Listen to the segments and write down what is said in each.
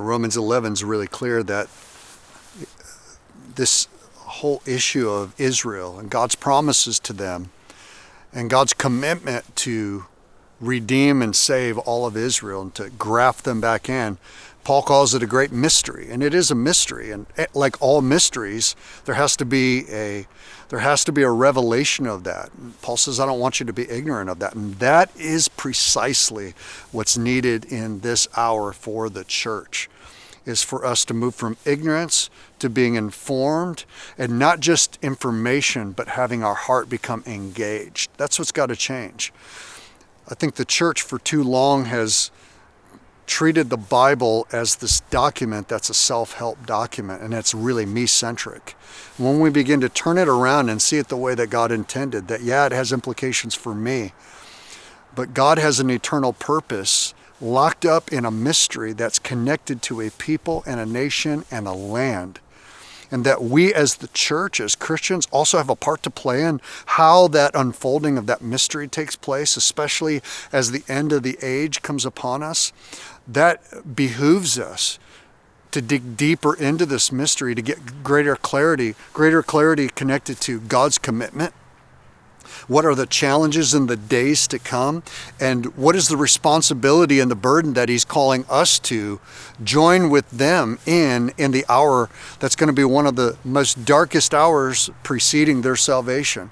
Romans 11 is really clear that this whole issue of Israel and God's promises to them and God's commitment to redeem and save all of Israel and to graft them back in, Paul calls it a great mystery, and it is a mystery. And like all mysteries, there has to be a revelation of that. And Paul says, I don't want you to be ignorant of that. And that is precisely what's needed in this hour for the church, is for us to move from ignorance to being informed, and not just information, but having our heart become engaged. That's what's got to change. I think the church for too long has treated the Bible as this document that's a self-help document, and it's really me-centric. When we begin to turn it around and see it the way that God intended, that it has implications for me, but God has an eternal purpose locked up in a mystery that's connected to a people and a nation and a land. And that we as the church, as Christians, also have a part to play in how that unfolding of that mystery takes place, especially as the end of the age comes upon us. That behooves us to dig deeper into this mystery, to get greater clarity connected to God's commitment. What are the challenges in the days to come? And what is the responsibility and the burden that he's calling us to join with them in the hour that's going to be one of the most darkest hours preceding their salvation?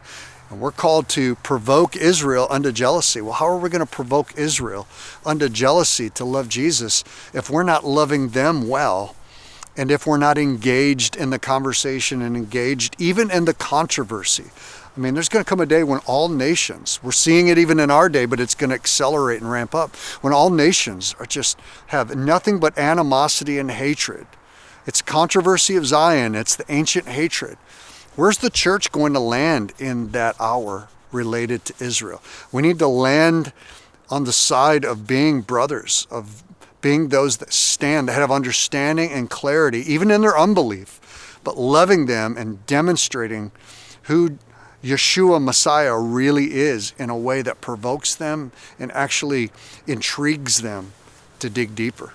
And we're called to provoke Israel unto jealousy. Well, how are we going to provoke Israel unto jealousy to love Jesus if we're not loving them well? And if we're not engaged in the conversation and engaged even in the controversy? I mean, there's going to come a day when all nations, we're seeing it even in our day, but it's going to accelerate and ramp up, when all nations are just have nothing but animosity and hatred. It's controversy of Zion. It's the ancient hatred. Where's the church going to land in that hour related to Israel? We need to land on the side of being brothers, of being those that stand, that have understanding and clarity, even in their unbelief, but loving them and demonstrating who Yeshua Messiah really is in a way that provokes them and actually intrigues them to dig deeper.